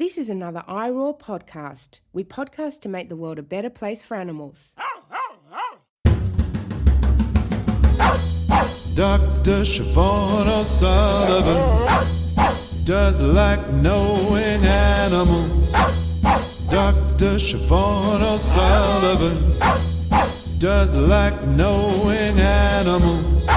This is another iRaw podcast. We podcast to make the world a better place for animals. Dr. Siobhan O'Sullivan does like knowing animals. Dr. Siobhan O'Sullivan does like knowing animals.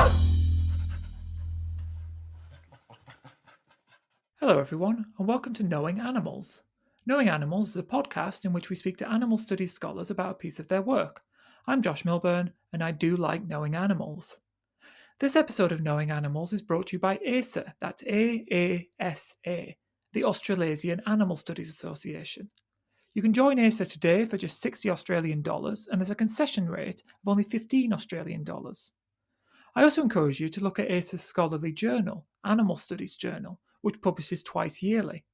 Hello everyone, and welcome to Knowing Animals. Knowing Animals is a podcast in which we speak to animal studies scholars about a piece of their work. I'm Josh Milburn, and I do like knowing animals. This episode of Knowing Animals is brought to you by ASA, that's A-A-S-A, the Australiasian Animal Studies Association. You can join ASA today for just $60 Australian, and there's a concession rate of only $15 Australian. I also encourage you to look at ASA's scholarly journal, Animal Studies Journal, which publishes twice yearly.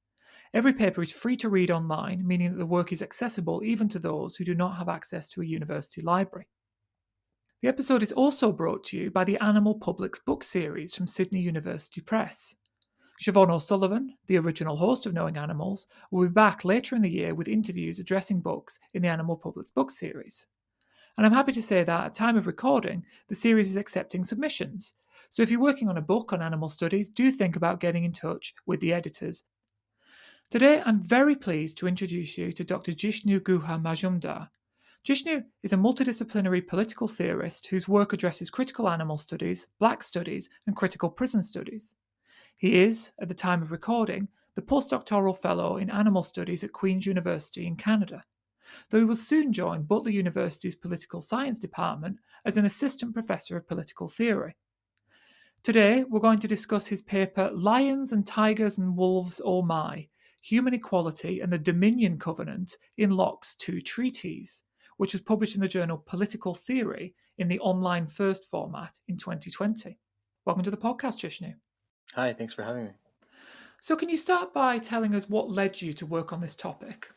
Every paper is free to read online, meaning that the work is accessible even to those who do not have access to a university library. The episode is also brought to you by the Animal Publics book series from Sydney University Press. Siobhan O'Sullivan, the original host of Knowing Animals, will be back later in the year with interviews addressing books in the Animal Publics book series. And I'm happy to say that at time of recording, the series is accepting submissions. So if you're working on a book on animal studies, do think about getting in touch with the editors. Today, I'm very pleased to introduce you to Dr Jishnu Guha-Majumdar. Jishnu is a multidisciplinary political theorist whose work addresses critical animal studies, black studies, and critical prison studies. He is, at the time of recording, the Postdoctoral Fellow in Animal Studies at Queen's University in Canada, though he will soon join Butler University's Political Science Department as an assistant professor of political theory. Today, we're going to discuss his paper Lions and Tigers and Wolves, Oh My! Human Equality and the Dominion Covenant in Locke's two treatises, which was published in the journal Political Theory in the online first format in 2020. Welcome to the podcast, Jishnu. Hi, thanks for having me. So can you start by telling us what led you to work on this topic?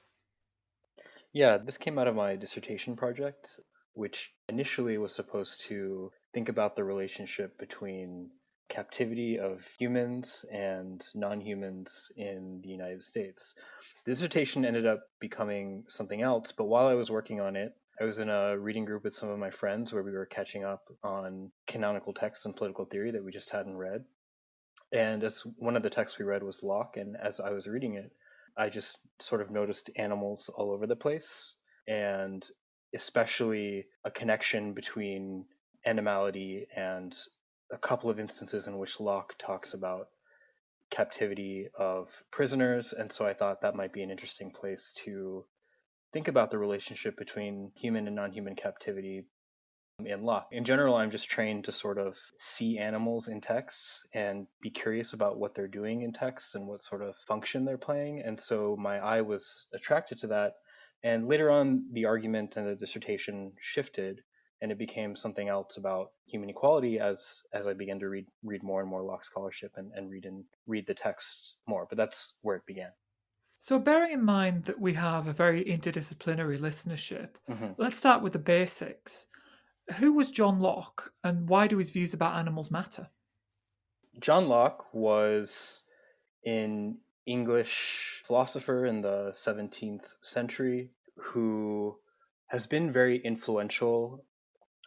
Yeah, this came out of my dissertation project, which initially was supposed to think about the relationship between captivity of humans and non-humans in the United States. The dissertation ended up becoming something else, but while I was working on it, I was in a reading group with some of my friends where we were catching up on canonical texts and political theory that we just hadn't read. And as one of the texts we read was Locke, and as I was reading it, I just sort of noticed animals all over the place, and especially a connection between animality and a couple of instances in which Locke talks about captivity of prisoners. And so I thought that might be an interesting place to think about the relationship between human and non-human captivity in Locke. In general, I'm just trained to sort of see animals in texts and be curious about what they're doing in texts and what sort of function they're playing. And so my eye was attracted to that. And later on, the argument and the dissertation shifted, and it became something else about human equality as I began to read more and more Locke scholarship and read the text more. But that's where it began. So bearing in mind that we have a very interdisciplinary listenership, let's start with the basics. Who was John Locke, and why do his views about animals matter? John Locke was an English philosopher in the 17th century who has been very influential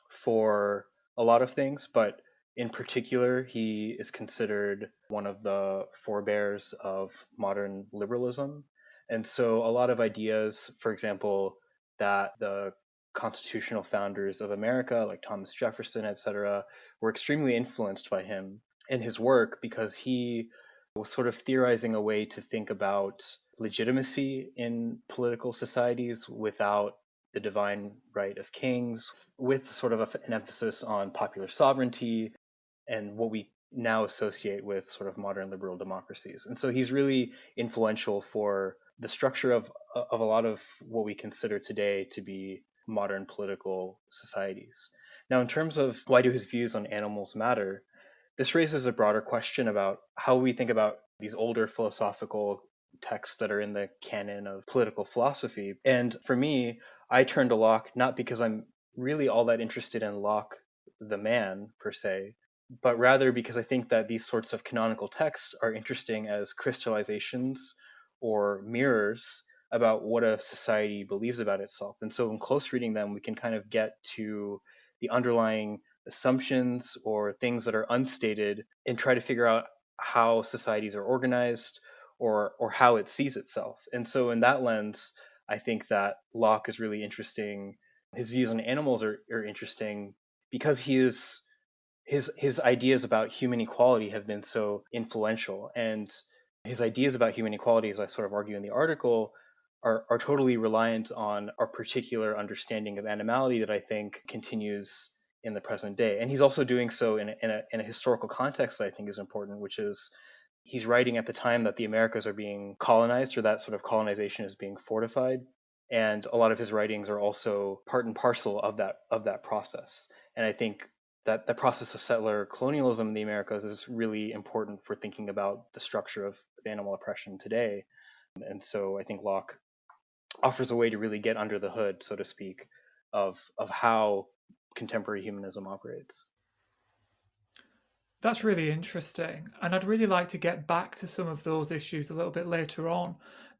for a lot of things, but in particular, he is considered one of the forebears of modern liberalism. And so a lot of ideas, for example, that the constitutional founders of America, like Thomas Jefferson, etc., were extremely influenced by him in his work because he was sort of theorizing a way to think about legitimacy in political societies without the divine right of kings, with sort of an emphasis on popular sovereignty and what we now associate with sort of modern liberal democracies. And so he's really influential for the structure of a lot of what we consider today to be modern political societies. Now, in terms of why do his views on animals matter, this raises a broader question about how we think about these older philosophical texts that are in the canon of political philosophy. And for me, I turn to Locke not because I'm really all that interested in Locke, the man, per se, but rather because I think that these sorts of canonical texts are interesting as crystallizations or mirrors about what a society believes about itself. And so in close reading them, we can kind of get to the underlying assumptions or things that are unstated and try to figure out how societies are organized or how it sees itself. And so in that lens, I think that Locke is really interesting. His views on animals are interesting because his ideas about human equality have been so influential. And his ideas about human equality, as I sort of argue in the article, are totally reliant on our particular understanding of animality that I think continues in the present day. And he's also doing so in a historical context that I think is important, which is he's writing at the time that the Americas are being colonized, or that sort of colonization is being fortified. And a lot of his writings are also part and parcel of that process. And I think that the process of settler colonialism in the Americas is really important for thinking about the structure of animal oppression today. And so I think Locke offers a way to really get under the hood, so to speak, of how contemporary humanism operates. That's really interesting. And I'd really like to get back to some of those issues a little bit later on.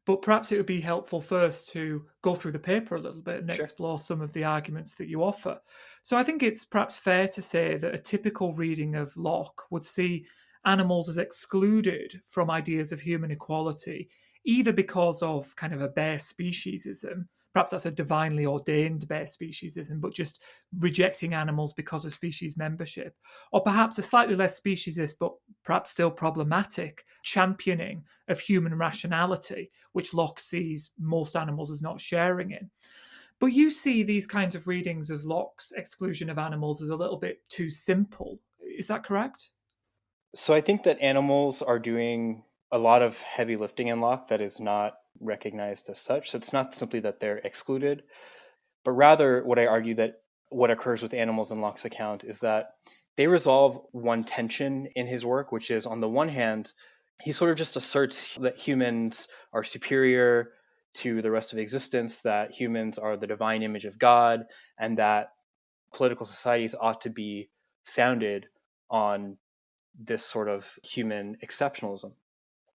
But perhaps it would be helpful first to go through the paper a little bit and Sure. explore some of the arguments that you offer. So I think it's perhaps fair to say that a typical reading of Locke would see animals as excluded from ideas of human equality, either because of kind of a bare speciesism. Perhaps that's a divinely ordained bare speciesism, but just rejecting animals because of species membership, or perhaps a slightly less speciesist, but perhaps still problematic, championing of human rationality, which Locke sees most animals as not sharing in. But you see these kinds of readings of Locke's exclusion of animals as a little bit too simple. Is that correct? So I think that animals are doing a lot of heavy lifting in Locke that is not recognized as such. So it's not simply that they're excluded, but rather what I argue that what occurs with animals in Locke's account is that they resolve one tension in his work, which is, on the one hand, he sort of just asserts that humans are superior to the rest of existence, that humans are the divine image of God, and that political societies ought to be founded on this sort of human exceptionalism.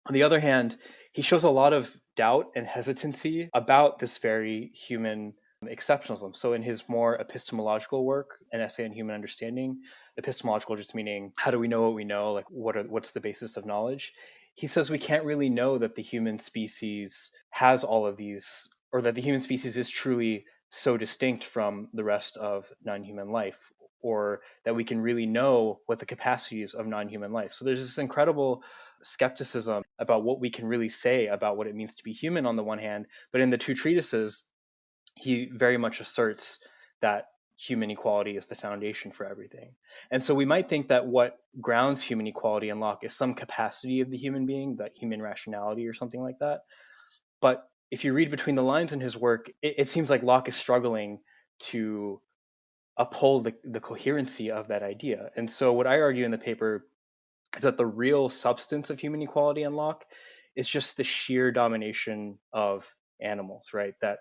On the other hand, he shows a lot of doubt and hesitancy about this very human exceptionalism. So in his more epistemological work, An Essay on Human Understanding, epistemological just meaning how do we know what we know, like what's the basis of knowledge? He says we can't really know that the human species has all of these, or that the human species is truly so distinct from the rest of non-human life, or that we can really know what the capacities of non-human life. So there's this incredible skepticism about what we can really say about what it means to be human on the one hand, but in the two treatises, he very much asserts that human equality is the foundation for everything. And so we might think that what grounds human equality in Locke is some capacity of the human being, that human rationality or something like that. But if you read between the lines in his work, it seems like Locke is struggling to uphold the coherency of that idea. And so what I argue in the paper is that the real substance of human equality in Locke is just the sheer domination of animals, right? That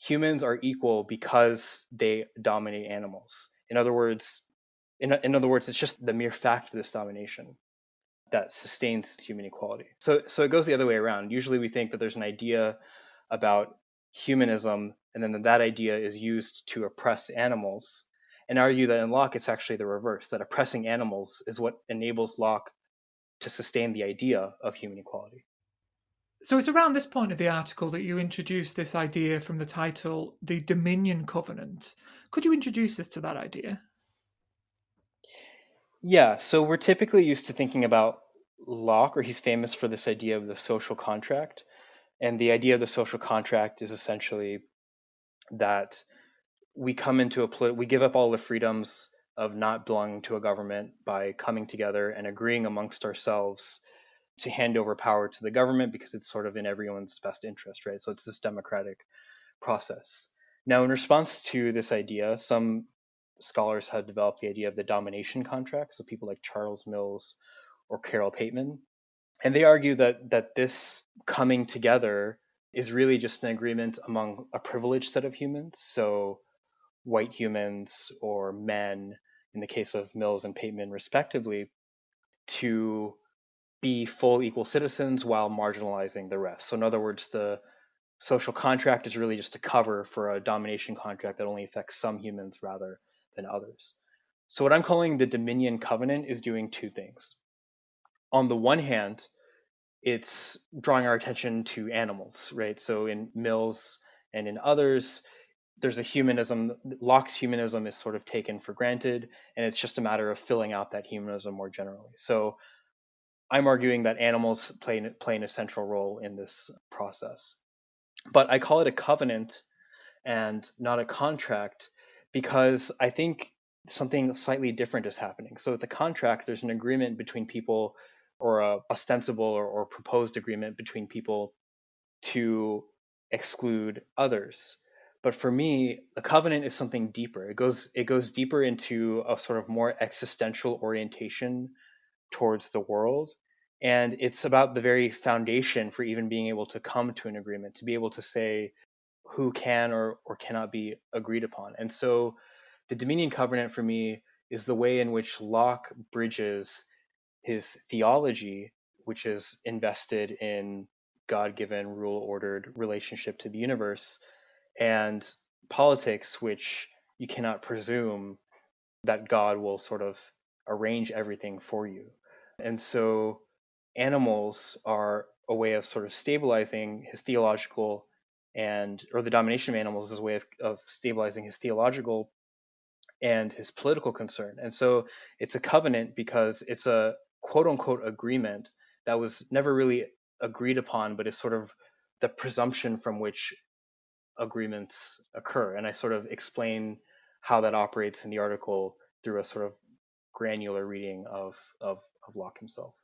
humans are equal because they dominate animals. In other words, it's just the mere fact of this domination that sustains human equality. So it goes the other way around. Usually we think that there's an idea about humanism, and then that idea is used to oppress animals, and argue that in Locke it's actually the reverse, that oppressing animals is what enables Locke to sustain the idea of human equality. So it's around this point of the article that you introduce this idea from the title, the Dominion Covenant. Could you introduce us to that idea? Yeah, so we're typically used to thinking about Locke, or he's famous for this idea of the social contract. And the idea of the social contract is essentially that we come into we give up all the freedoms of not belonging to a government by coming together and agreeing amongst ourselves to hand over power to the government because it's sort of in everyone's best interest, right? So it's this democratic process. Now, in response to this idea, some scholars have developed the idea of the domination contract. So people like Charles Mills or Carol Pateman, and they argue that this coming together is really just an agreement among a privileged set of humans. So white humans or men, in the case of Mills and Pateman respectively, to be full equal citizens while marginalizing the rest. So in other words, the social contract is really just a cover for a domination contract that only affects some humans rather than others. So what I'm calling the Dominion Covenant is doing two things. On the one hand, it's drawing our attention to animals, right? So in Mills and in others, there's a humanism. Locke's humanism is sort of taken for granted, and it's just a matter of filling out that humanism more generally. So I'm arguing that animals play an essential role in this process. But I call it a covenant and not a contract because I think something slightly different is happening. So with the contract, there's an agreement between people, or a ostensible or proposed agreement between people to exclude others. But for me, a covenant is something deeper. It goes deeper into a sort of more existential orientation towards the world. And it's about the very foundation for even being able to come to an agreement, to be able to say who can or cannot be agreed upon. And so the Dominion Covenant for me is the way in which Locke bridges his theology, which is invested in God-given, rule-ordered relationship to the universe, and politics, which you cannot presume that God will sort of arrange everything for you. And so animals are a way of sort of stabilizing his theological or the domination of animals is a way of stabilizing his theological and his political concern. And so it's a covenant because it's a quote unquote agreement that was never really agreed upon, but is sort of the presumption from which agreements occur. And I sort of explain how that operates in the article through a sort of granular reading of Locke himself.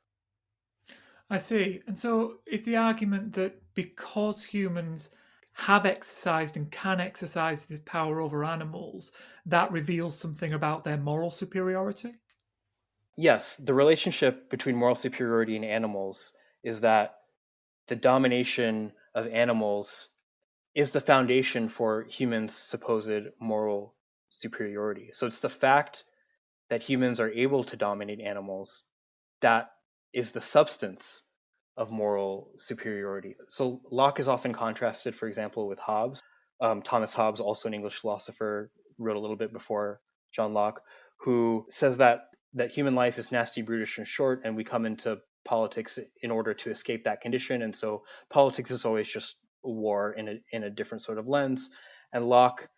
I see. And so is the argument that because humans have exercised and can exercise this power over animals, that reveals something about their moral superiority? Yes, the relationship between moral superiority and animals is that the domination of animals is the foundation for humans' supposed moral superiority. So it's the fact that humans are able to dominate animals that is the substance of moral superiority. So Locke is often contrasted, for example, with Hobbes. Thomas Hobbes, also an English philosopher, wrote a little bit before John Locke, who says that human life is nasty, brutish, and short, and we come into politics in order to escape that condition. And so politics is always just war in a different sort of lens. And Locke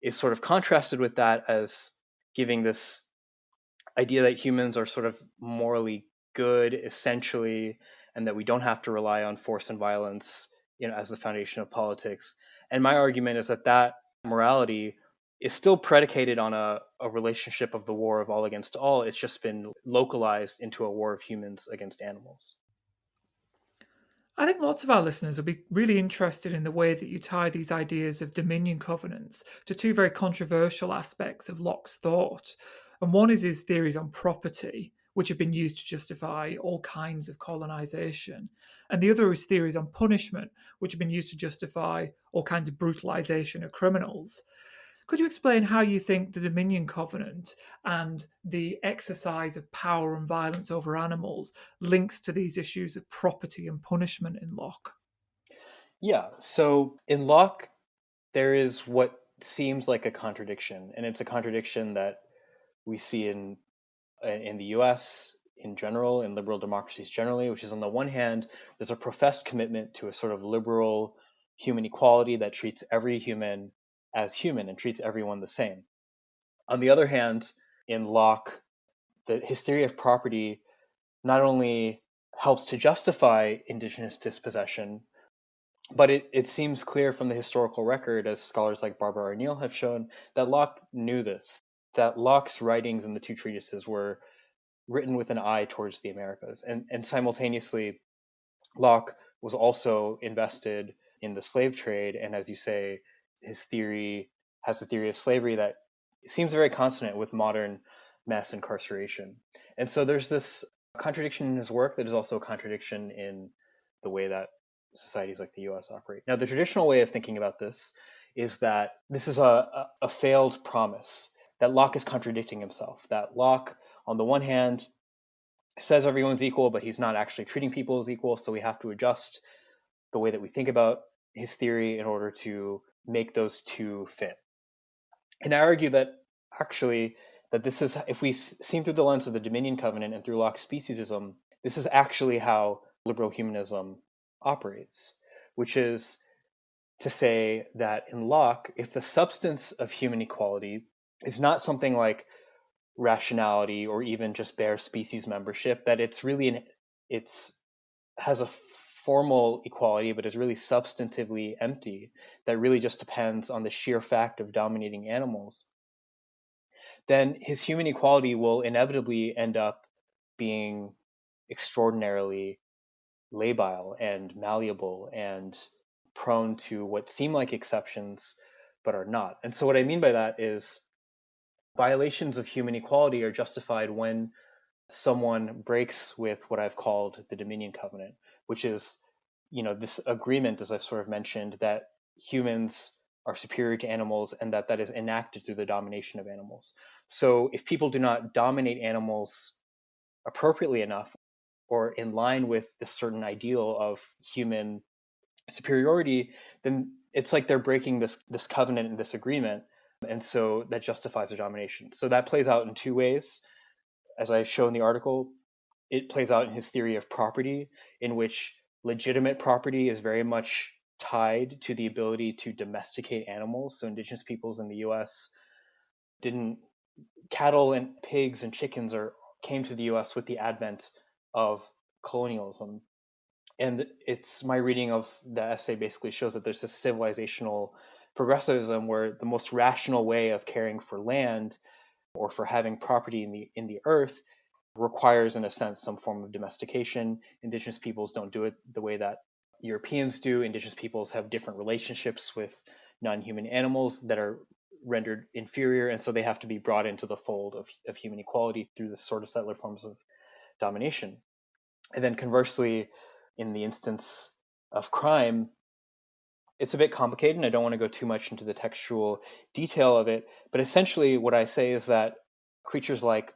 is sort of contrasted with that as giving this idea that humans are sort of morally good essentially, and that we don't have to rely on force and violence, as the foundation of politics. And my argument is that morality is still predicated on a relationship of the war of all against all. It's just been localized into a war of humans against animals. I think lots of our listeners will be really interested in the way that you tie these ideas of dominion covenants to two very controversial aspects of Locke's thought. And one is his theories on property, which have been used to justify all kinds of colonization. And the other is theories on punishment, which have been used to justify all kinds of brutalization of criminals. Could you explain how you think the Dominion Covenant and the exercise of power and violence over animals links to these issues of property and punishment in Locke? Yeah, so in Locke, there is what seems like a contradiction, and it's a contradiction that we see in the US in general, in liberal democracies generally, which is on the one hand, there's a professed commitment to a sort of liberal human equality that treats every human as human and treats everyone the same. On the other hand, in Locke, his theory of property not only helps to justify indigenous dispossession, but it seems clear from the historical record, as scholars like Barbara O'Neill have shown, that Locke knew this, that Locke's writings in the two treatises were written with an eye towards the Americas. And simultaneously, Locke was also invested in the slave trade. And as you say, his theory has a theory of slavery that seems very consonant with modern mass incarceration. And so there's this contradiction in his work that is also a contradiction in the way that societies like the US operate. Now, the traditional way of thinking about this is that this is a failed promise, that Locke is contradicting himself, that Locke, on the one hand, says everyone's equal, but he's not actually treating people as equal. So we have to adjust the way that we think about his theory in order to make those two fit. And I argue that actually that this is, if we seen through the lens of the Dominion Covenant and through Locke's speciesism, this is actually how liberal humanism operates, which is to say that in Locke, if the substance of human equality is not something like rationality or even just bare species membership, that it's really it's has a formal equality but is really substantively empty, that really just depends on the sheer fact of dominating animals, then his human equality will inevitably end up being extraordinarily labile and malleable and prone to what seem like exceptions but are not. And so what I mean by that is violations of human equality are justified when someone breaks with what I've called the Dominion Covenant, which is, this agreement, as I've sort of mentioned, that humans are superior to animals and that is enacted through the domination of animals. So if people do not dominate animals appropriately enough or in line with this certain ideal of human superiority, then it's like they're breaking this covenant and this agreement. And so that justifies their domination. So that plays out in two ways. As I show in the article, it plays out in his theory of property, in which legitimate property is very much tied to the ability to domesticate animals. So indigenous peoples in the US didn't, cattle and pigs and chickens came to the US with the advent of colonialism. And it's my reading of the essay basically shows that there's this civilizational progressivism where the most rational way of caring for land or for having property in the earth requires, in a sense, some form of domestication. Indigenous peoples don't do it the way that Europeans do. Indigenous peoples have different relationships with non-human animals that are rendered inferior, and so they have to be brought into the fold of human equality through this sort of settler forms of domination. And then conversely, in the instance of crime, it's a bit complicated, and I don't want to go too much into the textual detail of it, but essentially what I say is that creatures like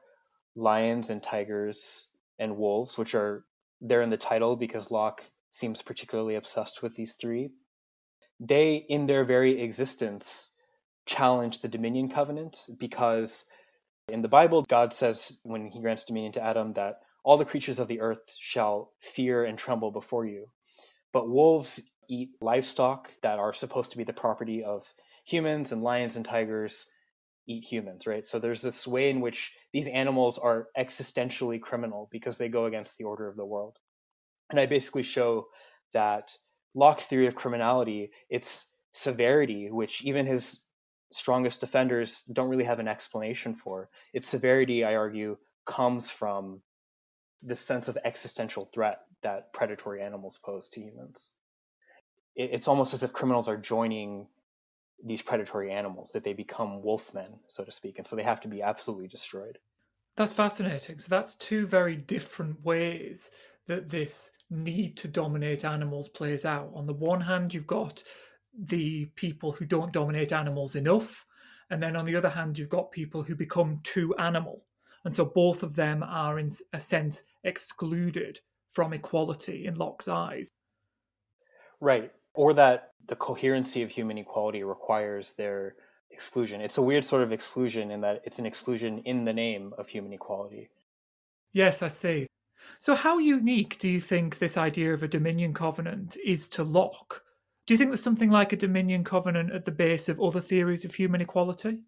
lions and tigers and wolves, which they're in the title because Locke seems particularly obsessed with these three, they in their very existence challenge the Dominion Covenant, because in the Bible, God says when he grants dominion to Adam that all the creatures of the earth shall fear and tremble before you. But wolves eat livestock that are supposed to be the property of humans, and lions and tigers eat humans, right? So there's this way in which these animals are existentially criminal because they go against the order of the world. And I basically show that Locke's theory of criminality, its severity, which even his strongest defenders don't really have an explanation for, its severity, I argue, comes from this sense of existential threat that predatory animals pose to humans. It's almost as if criminals are joining these predatory animals, that they become wolfmen, so to speak, and so they have to be absolutely destroyed. That's fascinating. So that's two very different ways that this need to dominate animals plays out. On the one hand, you've got the people who don't dominate animals enough, and then on the other hand, you've got people who become too animal. And so both of them are, in a sense, excluded from equality in Locke's eyes. Right. Or that the coherency of human equality requires their exclusion. It's a weird sort of exclusion in that it's an exclusion in the name of human equality. Yes, I see. So, how unique do you think this idea of a Dominion Covenant is to Locke? Do you think there's something like a Dominion Covenant at the base of other theories of human equality?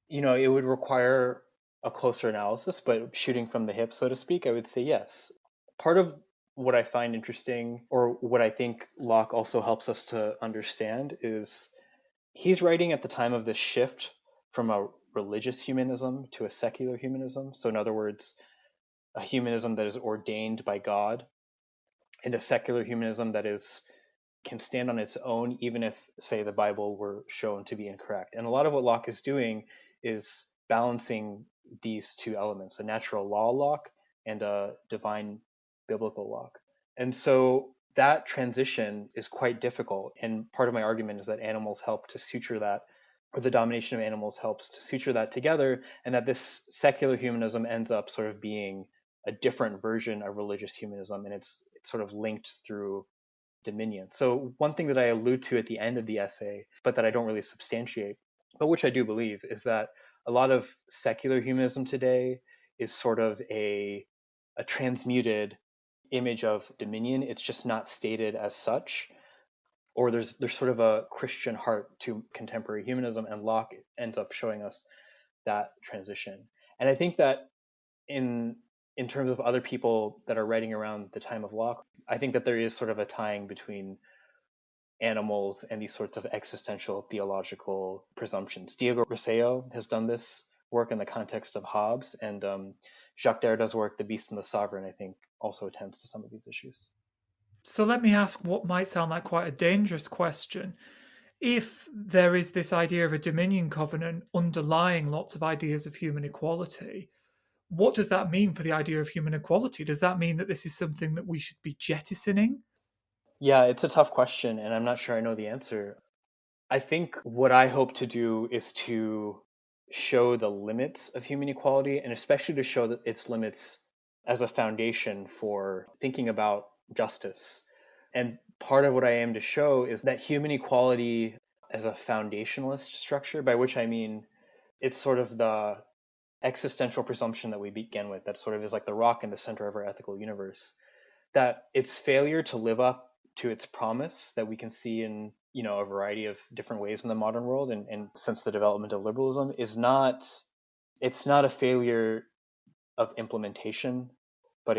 It would require a closer analysis, but shooting from the hip, so to speak, I would say yes. Part of what I find interesting, or what I think Locke also helps us to understand, is he's writing at the time of this shift from a religious humanism to a secular humanism. So, in other words, a humanism that is ordained by God, and a secular humanism that can stand on its own, even if, say, the Bible were shown to be incorrect. And a lot of what Locke is doing is balancing these two elements: a natural law Locke and a divine biblical Locke. And so that transition is quite difficult. And part of my argument is that animals help to suture that, or the domination of animals helps to suture that together, and that this secular humanism ends up sort of being a different version of religious humanism, and it's sort of linked through dominion. So one thing that I allude to at the end of the essay, but that I don't really substantiate, but which I do believe, is that a lot of secular humanism today is sort of a transmuted image of dominion. It's just not stated as such, or there's sort of a Christian heart to contemporary humanism, and Locke ends up showing us that transition. And I think that in terms of other people that are writing around the time of Locke, I think that there is sort of a tying between animals and these sorts of existential theological presumptions. Diego Rossello has done this work in the context of Hobbes, and Jacques Derrida's work, The Beast and the Sovereign, I think also attends to some of these issues. So let me ask what might sound like quite a dangerous question. If there is this idea of a dominion covenant underlying lots of ideas of human equality, what does that mean for the idea of human equality? Does that mean that this is something that we should be jettisoning? Yeah, it's a tough question, and I'm not sure I know the answer. I think what I hope to do is to show the limits of human equality, and especially to show that its limits as a foundation for thinking about justice. And part of what I aim to show is that human equality as a foundationalist structure, by which I mean it's sort of the existential presumption that we begin with, that sort of is like the rock in the center of our ethical universe, that its failure to live up to its promise that we can see in a variety of different ways in the modern world, and since the development of liberalism, is not a failure of implementation, but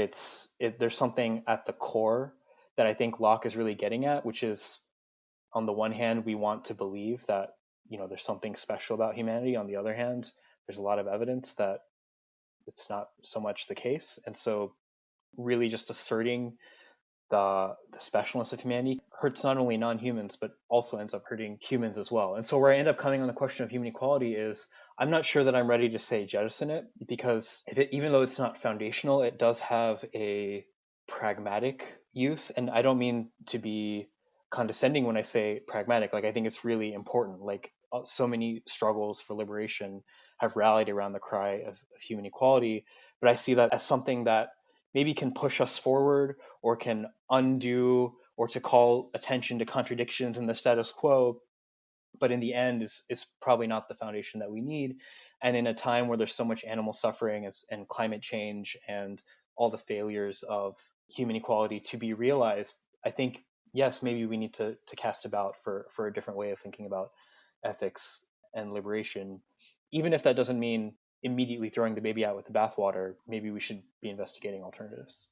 there's something at the core that I think Locke is really getting at, which is, on the one hand, we want to believe that there's something special about humanity. On the other hand, there's a lot of evidence that it's not so much the case, and so really just asserting the specialness of humanity hurts not only non-humans, but also ends up hurting humans as well. And so where I end up coming on the question of human equality is, I'm not sure that I'm ready to say jettison it, because even though it's not foundational, it does have a pragmatic use. And I don't mean to be condescending when I say pragmatic. Like, I think it's really important. Like, so many struggles for liberation have rallied around the cry of human equality, but I see that as something that maybe can push us forward, or can undo, or to call attention to contradictions in the status quo, but in the end is probably not the foundation that we need. And in a time where there's so much animal suffering and climate change and all the failures of human equality to be realized, I think, yes, maybe we need to cast about for a different way of thinking about ethics and liberation, even if that doesn't mean immediately throwing the baby out with the bathwater. Maybe we should be investigating alternatives.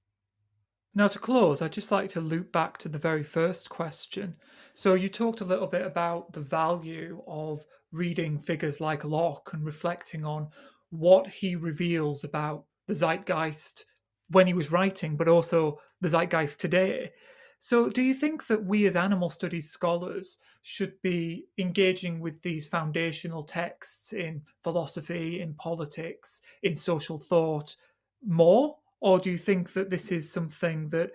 Now, to close, I'd just like to loop back to the very first question. So, you talked a little bit about the value of reading figures like Locke and reflecting on what he reveals about the zeitgeist when he was writing, but also the zeitgeist today. So, do you think that we as animal studies scholars should be engaging with these foundational texts in philosophy, in politics, in social thought more? Or do you think that this is something that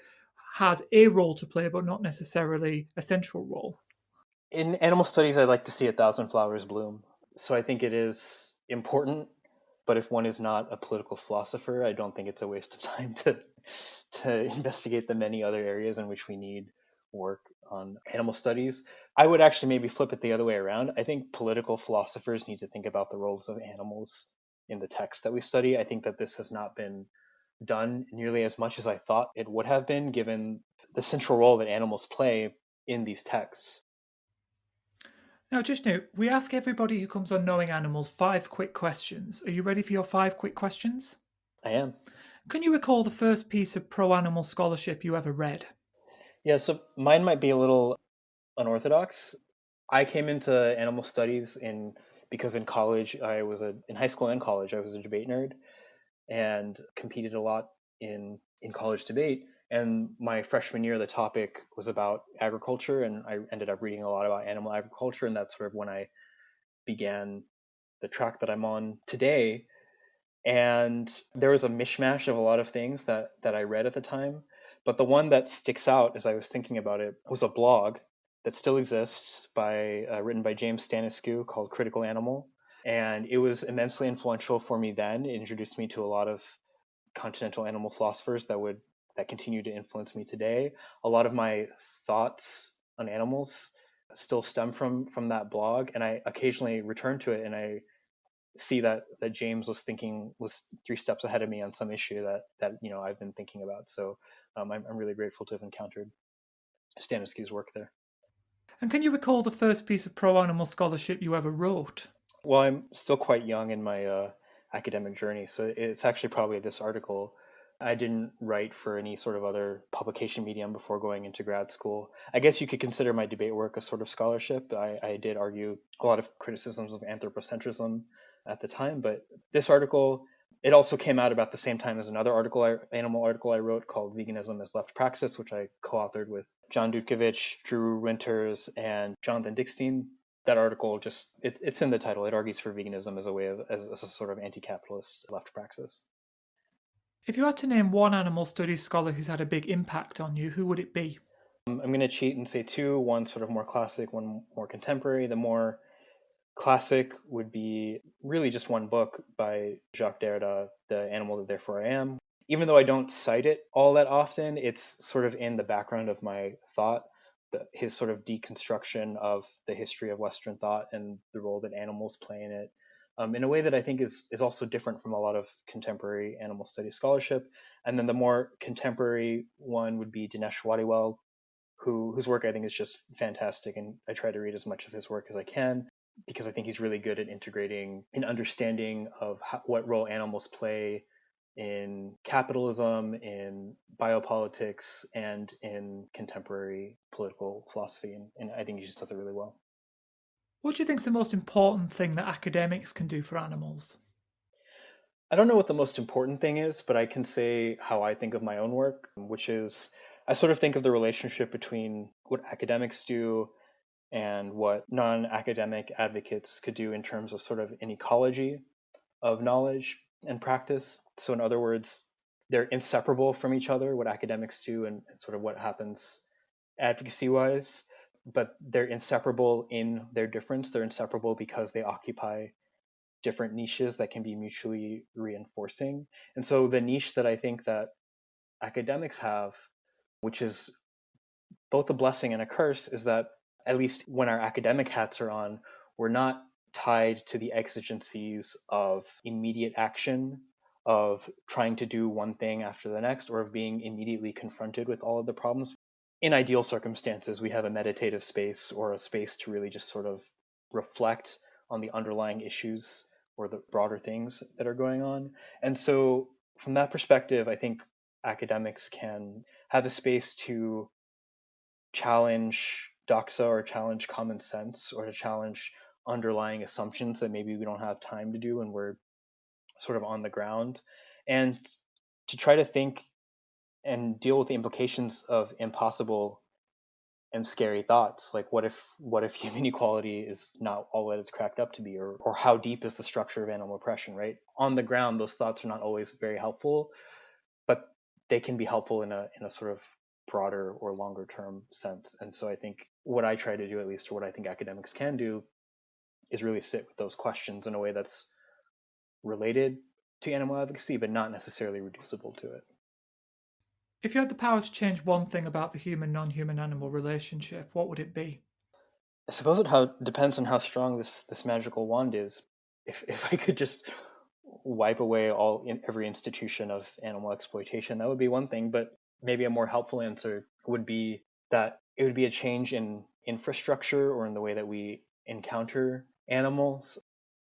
has a role to play, but not necessarily a central role? In animal studies, I'd like to see 1,000 flowers bloom. So I think it is important, but if one is not a political philosopher, I don't think it's a waste of time to investigate the many other areas in which we need work on animal studies. I would actually maybe flip it the other way around. I think political philosophers need to think about the roles of animals in the text that we study. I think that this has not been done nearly as much as I thought it would have been, given the central role that animals play in these texts. Now, Jishnu, we ask everybody who comes on Knowing Animals 5 quick questions. Are you ready for your 5 quick questions? I am. Can you recall the first piece of pro-animal scholarship you ever read? Yeah, so mine might be a little unorthodox. I came into animal studies because in college in high school and college I was a debate nerd and competed a lot in college debate. And my freshman year, the topic was about agriculture, and I ended up reading a lot about animal agriculture, and that's sort of when I began the track that I'm on today. And there was a mishmash of a lot of things that I read at the time, but the one that sticks out as I was thinking about it was a blog that still exists written by James Stanescu, called Critical Animal. And it was immensely influential for me then. It introduced me to a lot of continental animal philosophers that continue to influence me today. A lot of my thoughts on animals still stem from that blog, and I occasionally return to it, and I see that James was 3 steps ahead of me on some issue that I've been thinking about. So I'm really grateful to have encountered Staniszewski's work there. And can you recall the first piece of pro-animal scholarship you ever wrote? Well, I'm still quite young in my academic journey, so it's actually probably this article. I didn't write for any sort of other publication medium before going into grad school. I guess you could consider my debate work a sort of scholarship. I did argue a lot of criticisms of anthropocentrism at the time, but this article, it also came out about the same time as another animal article I wrote called Veganism as Left Praxis, which I co-authored with John Dudkovich, Drew Winters, and Jonathan Dickstein. That article it's in the title. It argues for veganism as a sort of anti-capitalist left praxis. If you had to name one animal studies scholar who's had a big impact on you, who would it be? I'm going to cheat and say 2, one sort of more classic, one more contemporary. The more classic would be really just one book by Jacques Derrida, The Animal That Therefore I Am. Even though I don't cite it all that often, it's sort of in the background of my thought. His sort of deconstruction of the history of Western thought and the role that animals play in it, in a way that I think is also different from a lot of contemporary animal studies scholarship. And then the more contemporary one would be Dinesh Wadiwell, whose work I think is just fantastic, and I try to read as much of his work as I can because I think he's really good at integrating an understanding of what role animals play in capitalism, in biopolitics, and in contemporary political philosophy. And I think he just does it really well. What do you think is the most important thing that academics can do for animals? I don't know what the most important thing is, but I can say how I think of my own work, which is I sort of think of the relationship between what academics do and what non-academic advocates could do in terms of sort of an ecology of knowledge and practice. So in other words, they're inseparable from each other, what academics do and sort of what happens advocacy-wise, but they're inseparable in their difference. They're inseparable because they occupy different niches that can be mutually reinforcing. And so the niche that I think that academics have, which is both a blessing and a curse, is that at least when our academic hats are on, we're not tied to the exigencies of immediate action, of trying to do one thing after the next, or of being immediately confronted with all of the problems. In ideal circumstances, we have a meditative space or a space to really just sort of reflect on the underlying issues or the broader things that are going on. And so from that perspective, I think academics can have a space to challenge doxa or challenge common sense or to challenge underlying assumptions that maybe we don't have time to do when we're sort of on the ground, and to try to think and deal with the implications of impossible and scary thoughts, like what if human equality is not all that it's cracked up to be, or how deep is the structure of animal oppression, right? On the ground, those thoughts are not always very helpful, but they can be helpful in a sort of broader or longer term sense. And so I think what I try to do, at least, or what I think academics can do, is really sit with those questions in a way that's related to animal advocacy, but not necessarily reducible to it. If you had the power to change one thing about the human-non-human animal relationship, what would it be? I suppose it depends on how strong this magical wand is. If I could just wipe away every institution of animal exploitation, that would be one thing. But maybe a more helpful answer would be that it would be a change in infrastructure or in the way that we encounter animals.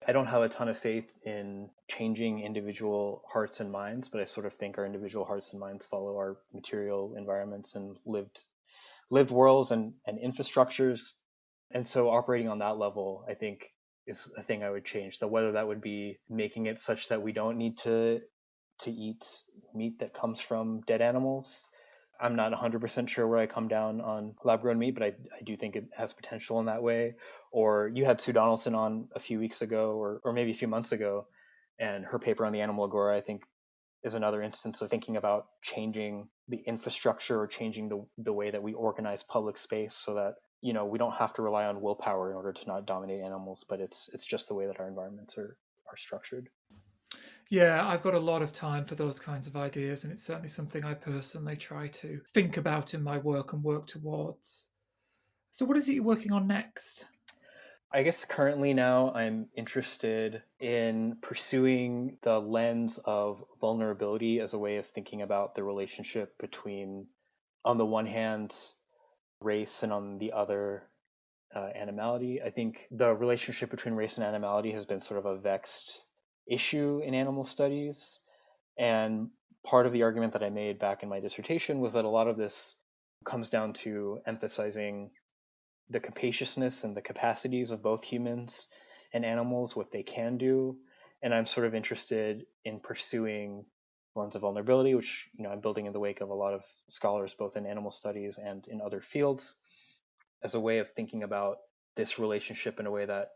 I don't have a ton of faith in changing individual hearts and minds, but I sort of think our individual hearts and minds follow our material environments and lived worlds and infrastructures. And so operating on that level, I think, is a thing I would change. So whether that would be making it such that we don't need to eat meat that comes from dead animals. I'm not 100% sure where I come down on lab-grown meat, but I do think it has potential in that way. Or you had Sue Donaldson on a few weeks ago, or maybe a few months ago, and her paper on the animal agora, I think, is another instance of thinking about changing the infrastructure or changing the way that we organize public space so that, we don't have to rely on willpower in order to not dominate animals, but it's just the way that our environments are structured. Yeah, I've got a lot of time for those kinds of ideas, and it's certainly something I personally try to think about in my work and work towards. So, what is it you're working on next? I guess currently now I'm interested in pursuing the lens of vulnerability as a way of thinking about the relationship between, on the one hand, race and on the other, animality. I think the relationship between race and animality has been sort of a vexed issue in animal studies. And part of the argument that I made back in my dissertation was that a lot of this comes down to emphasizing the capaciousness and the capacities of both humans and animals, what they can do. And I'm sort of interested in pursuing lens of vulnerability, which I'm building in the wake of a lot of scholars, both in animal studies and in other fields, as a way of thinking about this relationship in a way that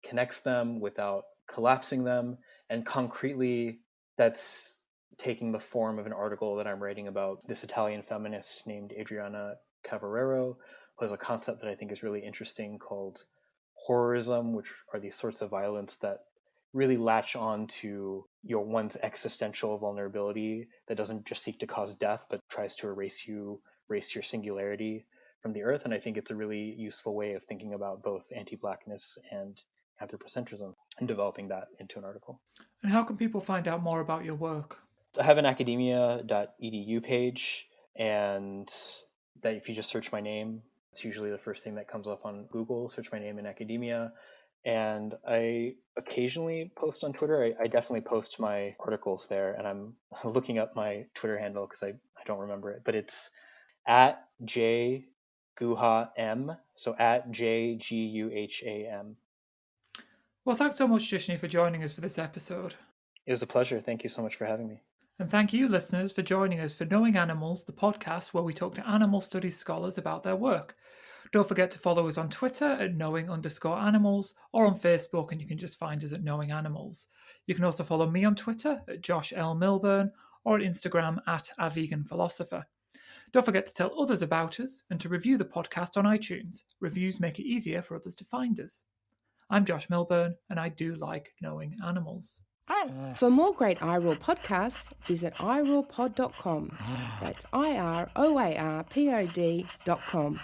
connects them without collapsing them. And concretely, that's taking the form of an article that I'm writing about this Italian feminist named Adriana Cavarero, who has a concept that I think is really interesting called horrorism, which are these sorts of violence that really latch on to one's existential vulnerability that doesn't just seek to cause death, but tries to erase your singularity from the earth. And I think it's a really useful way of thinking about both anti-Blackness and anthropocentrism and developing that into an article. And how can people find out more about your work? I have an academia.edu page, and that if you just search my name, it's usually the first thing that comes up on Google. Search my name in academia. And I occasionally post on Twitter. I definitely post my articles there, and I'm looking up my Twitter handle because I don't remember it, but it's at JGuha-M, so at JGuham. Well, thanks so much, Jishnu, for joining us for this episode. It was a pleasure. Thank you so much for having me. And thank you, listeners, for joining us for Knowing Animals, the podcast where we talk to animal studies scholars about their work. Don't forget to follow us on Twitter at knowing_animals or on Facebook, and you can just find us at Knowing Animals. You can also follow me on Twitter at Josh L. Milburn or at Instagram at @aveganphilosopher. Don't forget to tell others about us and to review the podcast on iTunes. Reviews make it easier for others to find us. I'm Josh Milburn, and I do like knowing animals. For more great iRaw podcasts, visit irawpod.com. That's IROARPOD.com.